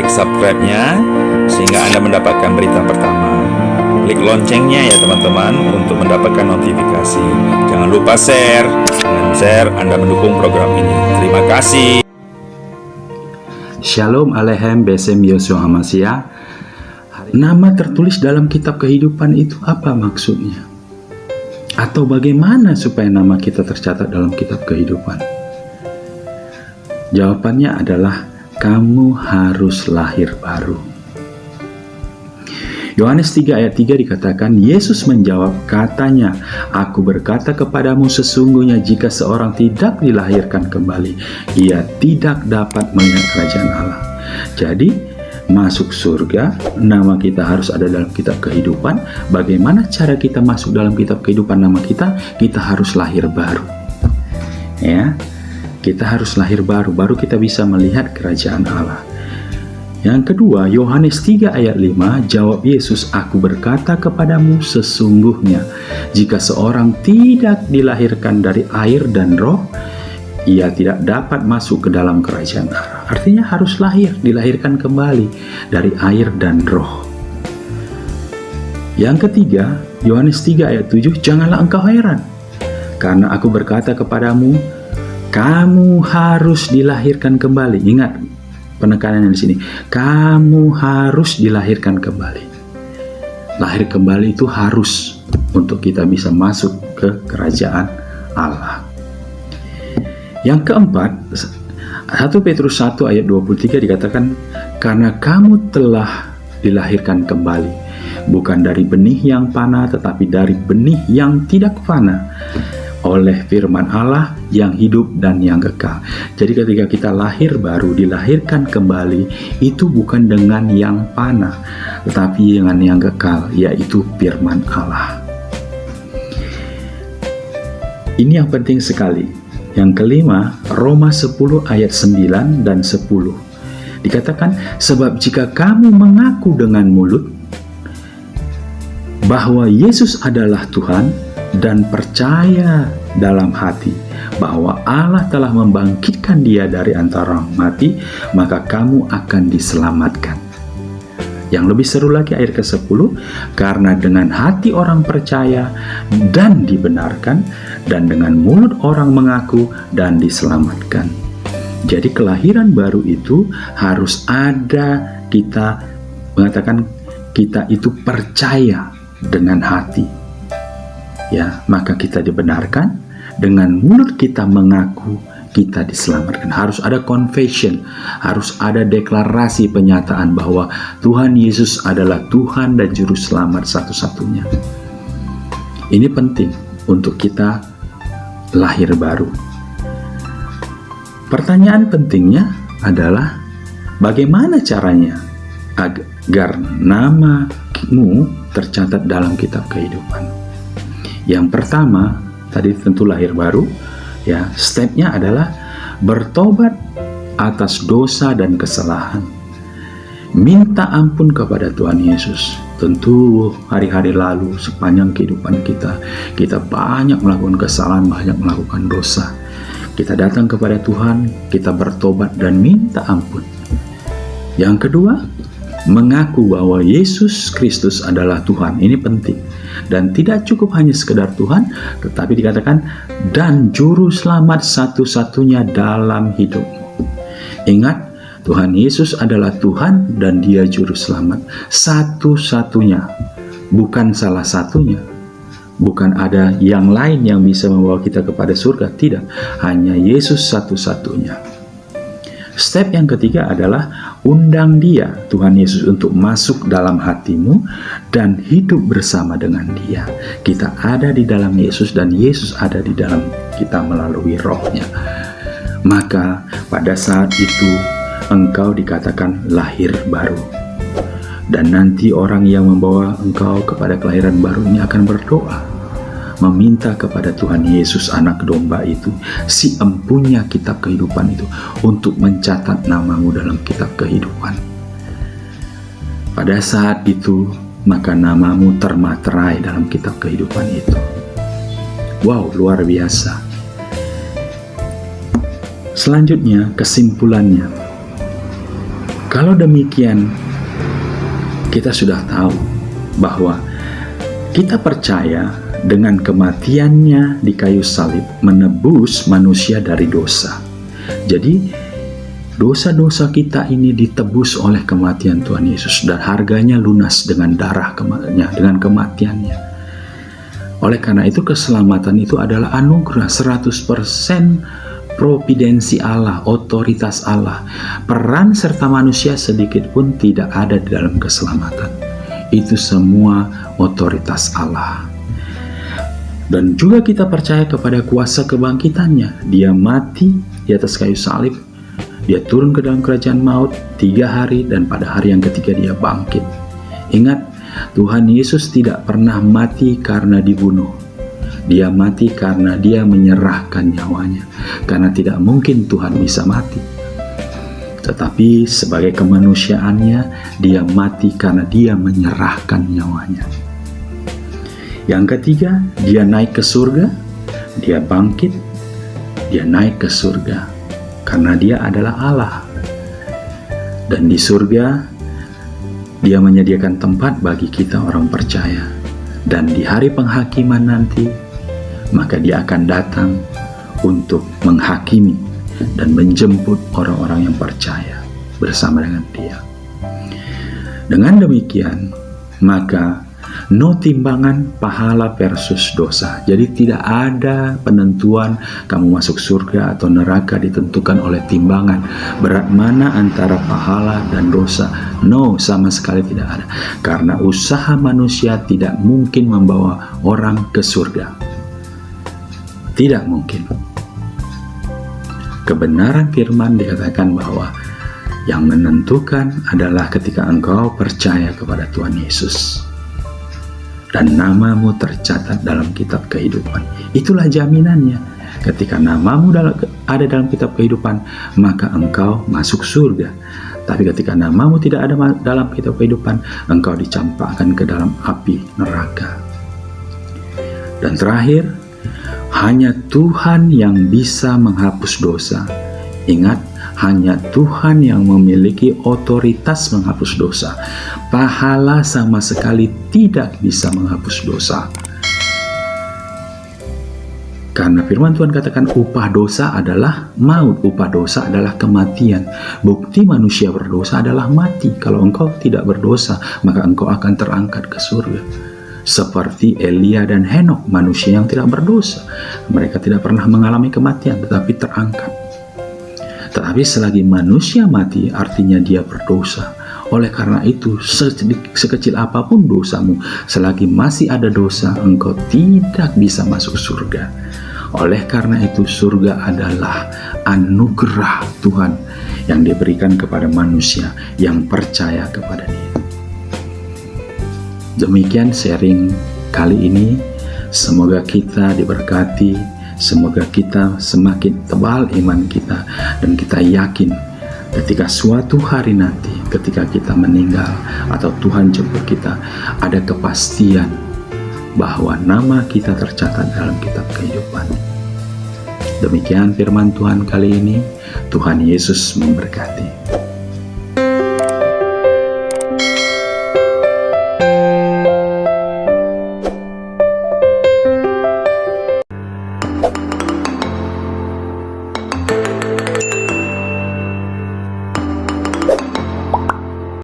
klik subscribe-nya sehingga Anda mendapatkan berita pertama. Klik loncengnya ya teman-teman untuk mendapatkan notifikasi. Jangan lupa share. Dengan share Anda mendukung program ini. Terima kasih. Shalom Aleichem Besem Yosua Hamasya. Nama tertulis dalam kitab kehidupan itu apa maksudnya? Atau bagaimana supaya nama kita tercatat dalam kitab kehidupan? Jawabannya adalah kamu harus lahir baru. Yohanes 3 ayat 3 dikatakan, Yesus menjawab, katanya, aku berkata kepadamu sesungguhnya jika seorang tidak dilahirkan kembali, ia tidak dapat melihat kerajaan Allah. Jadi, masuk surga, nama kita harus ada dalam kitab kehidupan. Bagaimana cara kita masuk dalam kitab kehidupan nama kita? Kita harus lahir baru. Ya, kita harus lahir baru, baru kita bisa melihat kerajaan Allah. Yang kedua, Yohanes 3 ayat 5, jawab Yesus, aku berkata kepadamu sesungguhnya, jika seorang tidak dilahirkan dari air dan roh, ia tidak dapat masuk ke dalam kerajaan Allah. Artinya harus lahir, dilahirkan kembali dari air dan roh. Yang ketiga, Yohanes 3 ayat 7, janganlah engkau heran, karena aku berkata kepadamu, kamu harus dilahirkan kembali. Ingat, penekanannya di sini, kamu harus dilahirkan kembali. Lahir kembali itu harus untuk kita bisa masuk ke kerajaan Allah. Yang keempat, 1 Petrus 1 ayat 23 dikatakan, karena kamu telah dilahirkan kembali, bukan dari benih yang fana, tetapi dari benih yang tidak fana, oleh firman Allah yang hidup dan yang kekal. Jadi ketika kita lahir baru, dilahirkan kembali, itu bukan dengan yang fana, tetapi dengan yang kekal, yaitu firman Allah. Ini yang penting sekali. Yang kelima, Roma 10 ayat 9 dan 10. Dikatakan, sebab jika kamu mengaku dengan mulut bahwa Yesus adalah Tuhan, dan percaya dalam hati bahwa Allah telah membangkitkan dia dari antara orang mati, maka kamu akan diselamatkan. Yang lebih seru lagi ayat ke-10, karena dengan hati orang percaya dan dibenarkan, dan dengan mulut orang mengaku dan diselamatkan. Jadi kelahiran baru itu harus ada, kita mengatakan kita itu percaya dengan hati. Ya, maka kita dibenarkan, dengan mulut kita mengaku, kita diselamatkan. Harus ada confession, harus ada deklarasi penyataan bahwa Tuhan Yesus adalah Tuhan dan Juru Selamat satu-satunya. Ini penting untuk kita lahir baru. Pertanyaan pentingnya adalah bagaimana caranya agar namamu tercatat dalam kitab kehidupan. Yang pertama, tadi tentu lahir baru, ya, stepnya adalah bertobat atas dosa dan kesalahan. Minta ampun kepada Tuhan Yesus. Tentu hari-hari lalu, sepanjang kehidupan kita banyak melakukan kesalahan, banyak melakukan dosa. Kita datang kepada Tuhan, kita bertobat dan minta ampun. Yang kedua, mengaku bahwa Yesus Kristus adalah Tuhan. Ini penting. Dan tidak cukup hanya sekedar Tuhan, tetapi dikatakan, dan Juru Selamat satu-satunya dalam hidupmu. Ingat, Tuhan Yesus adalah Tuhan dan Dia Juru Selamat satu-satunya, bukan salah satunya. Bukan ada yang lain yang bisa membawa kita kepada surga, tidak. Hanya Yesus satu-satunya. Step yang ketiga adalah undang dia, Tuhan Yesus, untuk masuk dalam hatimu dan hidup bersama dengan dia. Kita ada di dalam Yesus dan Yesus ada di dalam kita melalui rohnya. Maka pada saat itu engkau dikatakan lahir baru. Dan nanti orang yang membawa engkau kepada kelahiran baru ini akan berdoa, meminta kepada Tuhan Yesus anak domba itu, si empunya kitab kehidupan itu, untuk mencatat namamu dalam kitab kehidupan. Pada saat itu maka namamu termaterai dalam kitab kehidupan itu. Wow, luar biasa. Selanjutnya, kesimpulannya, Kalau demikian, kita sudah tahu bahwa kita percaya dengan kematiannya di kayu salib menebus manusia dari dosa. Jadi dosa-dosa kita ini ditebus oleh kematian Tuhan Yesus, dan harganya lunas dengan darahnya, dengan kematiannya. Oleh karena itu keselamatan itu adalah anugerah 100% providensi Allah, otoritas Allah. Peran serta manusia sedikit pun tidak ada di dalam keselamatan. Itu semua otoritas Allah. Dan juga kita percaya kepada kuasa kebangkitannya. Dia mati di atas kayu salib, dia turun ke dalam kerajaan maut 3 hari, dan pada hari yang ketiga dia bangkit. Ingat, Tuhan Yesus tidak pernah mati karena dibunuh. Dia mati karena dia menyerahkan nyawanya. Karena tidak mungkin Tuhan bisa mati. Tetapi sebagai kemanusiaannya, dia mati karena dia menyerahkan nyawanya. Yang ketiga, dia naik ke surga. Dia bangkit, dia naik ke surga. Karena dia adalah Allah. Dan di surga, dia menyediakan tempat bagi kita orang percaya. Dan di hari penghakiman nanti, maka dia akan datang untuk menghakimi dan menjemput orang-orang yang percaya bersama dengan dia. Dengan demikian, maka no timbangan pahala versus dosa. Jadi tidak ada penentuan kamu masuk surga atau neraka ditentukan oleh timbangan berat mana antara pahala dan dosa. No, sama sekali tidak ada. Karena usaha manusia tidak mungkin membawa orang ke surga. Tidak mungkin. Kebenaran firman dikatakan bahwa yang menentukan adalah ketika engkau percaya kepada Tuhan Yesus dan namamu tercatat dalam kitab kehidupan. Itulah jaminannya. Ketika namamu ada dalam kitab kehidupan, maka engkau masuk surga. Tapi ketika namamu tidak ada dalam kitab kehidupan, engkau dicampakkan ke dalam api neraka. Dan terakhir, hanya Tuhan yang bisa menghapus dosa. Ingat, hanya Tuhan yang memiliki otoritas menghapus dosa. Pahala sama sekali tidak bisa menghapus dosa. Karena firman Tuhan katakan upah dosa adalah maut, upah dosa adalah kematian. Bukti manusia berdosa adalah mati. Kalau engkau tidak berdosa, maka engkau akan terangkat ke surga. Seperti Elia dan Henokh, manusia yang tidak berdosa. Mereka tidak pernah mengalami kematian, tetapi terangkat. Tetapi selagi manusia mati, artinya dia berdosa. Oleh karena itu, sekecil apapun dosamu, selagi masih ada dosa, engkau tidak bisa masuk surga. Oleh karena itu, surga adalah anugerah Tuhan yang diberikan kepada manusia yang percaya kepada Dia. Demikian sharing kali ini. Semoga kita diberkati, semoga kita semakin tebal iman kita, dan kita yakin ketika suatu hari nanti, ketika kita meninggal atau Tuhan jemput kita, ada kepastian bahwa nama kita tercatat dalam kitab kehidupan. Demikian firman Tuhan kali ini. Tuhan Yesus memberkati.